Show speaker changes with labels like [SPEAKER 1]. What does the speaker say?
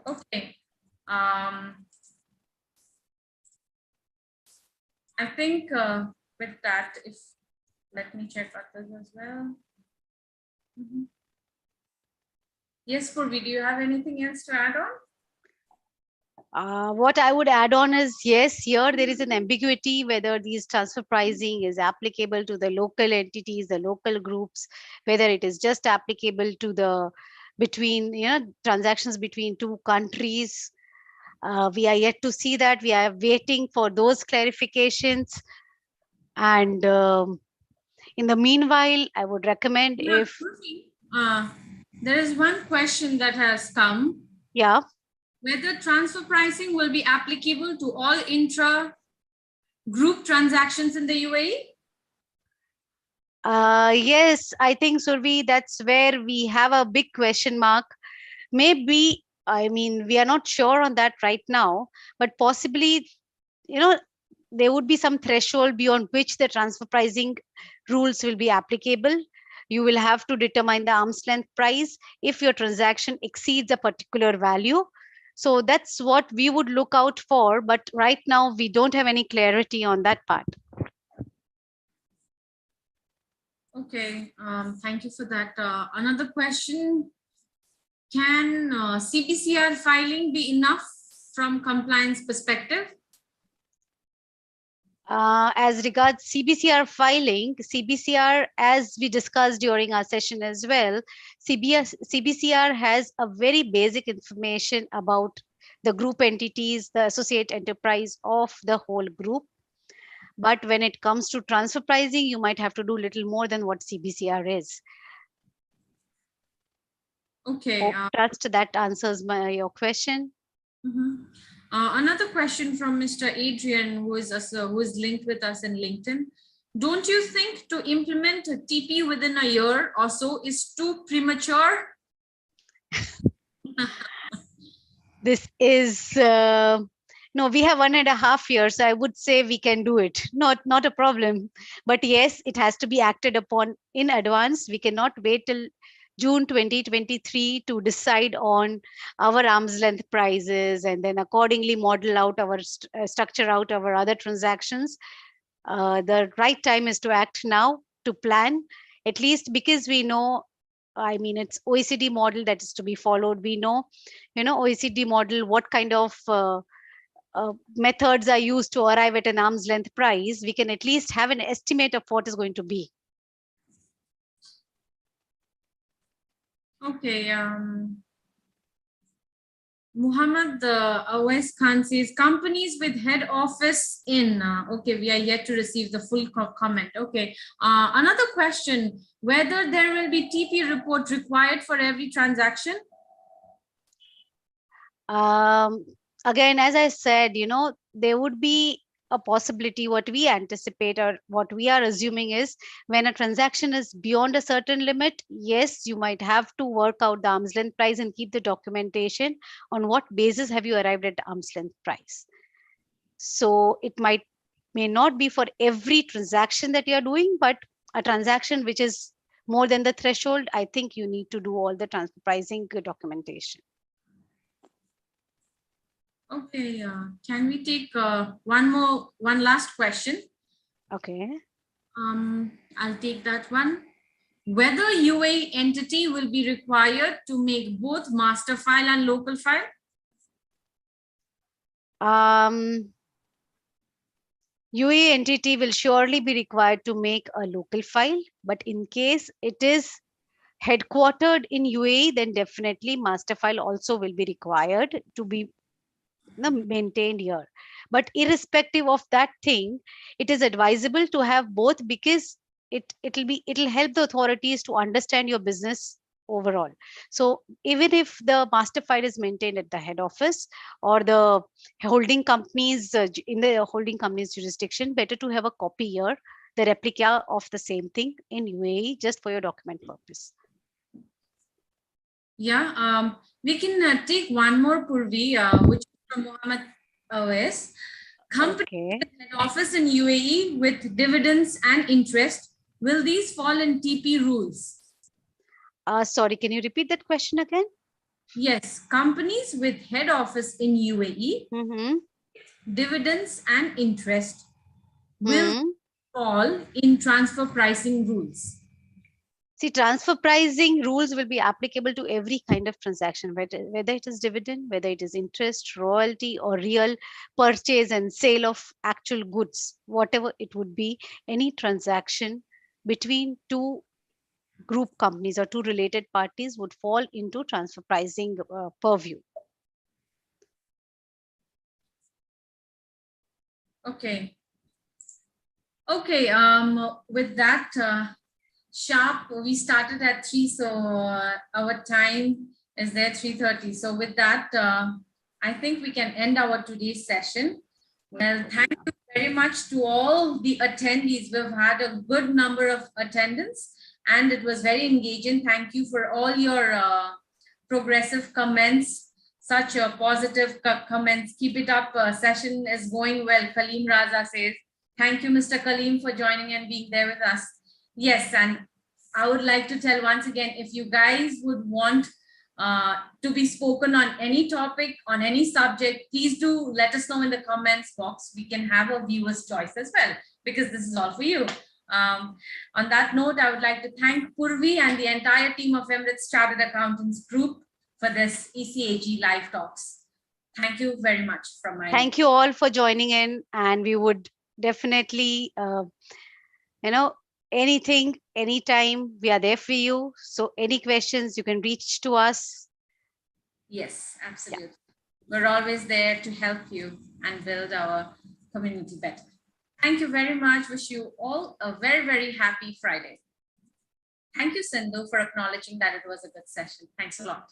[SPEAKER 1] Okay. I think with that, let me check others as well. Yes, Purvi, do you have anything else to add on?
[SPEAKER 2] What I would add on is, yes, here there is an ambiguity whether these transfer pricing is applicable to the local entities, the local groups, whether it is just applicable to the between, transactions between two countries. We are yet to see that. We are waiting for those clarifications. And in the meanwhile, I would recommend
[SPEAKER 1] Yeah,
[SPEAKER 2] if,
[SPEAKER 1] Purvi, there is one question that has come.
[SPEAKER 2] yeah,
[SPEAKER 1] Whether transfer pricing will be applicable to all intra-group transactions in the UAE?
[SPEAKER 2] yes, I think, Survi, that's where we have a big question mark. Maybe, I mean, we are not sure on that right now, but possibly, there would be some threshold beyond which the transfer pricing rules will be applicable. You will have to determine the arm's length price if your transaction exceeds a particular value. So that's what we would look out for. But right now, we don't have any clarity on that part.
[SPEAKER 1] Okay, thank you for that. Another question, can CPCR filing be enough from compliance perspective?
[SPEAKER 2] As regards CBCR filing, CBCR, as we discussed during our session as well, CBCR has a very basic information about the group entities, the associate enterprise of the whole group. But when it comes to transfer pricing, you might have to do little more than what CBCR is.
[SPEAKER 1] Okay.
[SPEAKER 2] Trust that answers your question.
[SPEAKER 1] Another question from Mr. Adrian, who is linked with us in LinkedIn. Don't you think to implement a TP within a year or so is too premature?
[SPEAKER 2] This is no, we have 1.5 years. So I would say we can do it. Not a problem. But yes, it has to be acted upon in advance. We cannot wait till June 2023 to decide on our arm's length prices and then accordingly model out our structure out our other transactions. The right time is to act now, to plan, at least because we know, I mean, it's OECD model that is to be followed. We know, OECD model, what kind of methods are used to arrive at an arm's length price. We can at least have an estimate of what is going to be.
[SPEAKER 1] Okay. Muhammad Awais Khan says, companies with head office in, okay, we are yet to receive the full comment. Okay. Another question, whether there will be TP report required for every transaction?
[SPEAKER 2] Again, as I said, there would be a possibility. What we anticipate or what we are assuming is when a transaction is beyond a certain limit, yes, you might have to work out the arm's length price and keep the documentation on what basis have you arrived at the arm's length price. So it may not be for every transaction that you're doing, but a transaction which is more than the threshold, I think you need to do all the transfer pricing documentation.
[SPEAKER 1] Okay, can we take one last question?
[SPEAKER 2] Okay.
[SPEAKER 1] I'll take that one. Whether UAE entity will be required to make both master file and local file?
[SPEAKER 2] UAE entity will surely be required to make a local file, but in case it is headquartered in UAE, then definitely master file also will be required to be maintained here. But irrespective of that thing, it is advisable to have both because it'll help the authorities to understand your business overall. So even if the master file is maintained at the head office or the holding companies in the holding company's jurisdiction, better to have a copy here, the replica of the same thing in UAE, just for your document purpose.
[SPEAKER 1] Yeah, we can take one more, Purvi, which from Muhammad Awais. Company head office in UAE with dividends and interest, will these fall in TP rules?
[SPEAKER 2] Sorry, can you repeat that question again?
[SPEAKER 1] Yes, companies with head office in UAE, dividends and interest will fall in transfer pricing rules.
[SPEAKER 2] See, transfer pricing rules will be applicable to every kind of transaction, whether it is dividend, whether it is interest, royalty, or real purchase and sale of actual goods, whatever it would be, any transaction between two group companies or two related parties would fall into transfer pricing purview.
[SPEAKER 1] Okay. Okay, with that, sharp, we started at 3, so our time is there 3:30. So with that, I think we can end our today's session. Well, thank you very much to all the attendees. We've had a good number of attendance and it was very engaging. Thank you for all your progressive comments, such positive comments. Keep it up. Session is going well. Kaleem Raza says, thank you, Mr. Kaleem, for joining and being there with us. Yes, and I would like to tell once again, if you guys would want to be spoken on any topic, on any subject, please do let us know in the comments box. We can have a viewer's choice as well, because this is all for you. On that note, I would like to thank Purvi and the entire team of Emirates Chartered Accountants Group for this ECAG live talks. Thank you very much from my
[SPEAKER 2] Thank you all for joining in, and we would definitely, anything, anytime, we are there for you. So any questions, you can reach to us.
[SPEAKER 1] Yes, absolutely. Yeah. We're always there to help you and build our community better. Thank you very much. Wish you all a very, very happy Friday. Thank you, Sindhu, for acknowledging that it was a good session. Thanks a lot.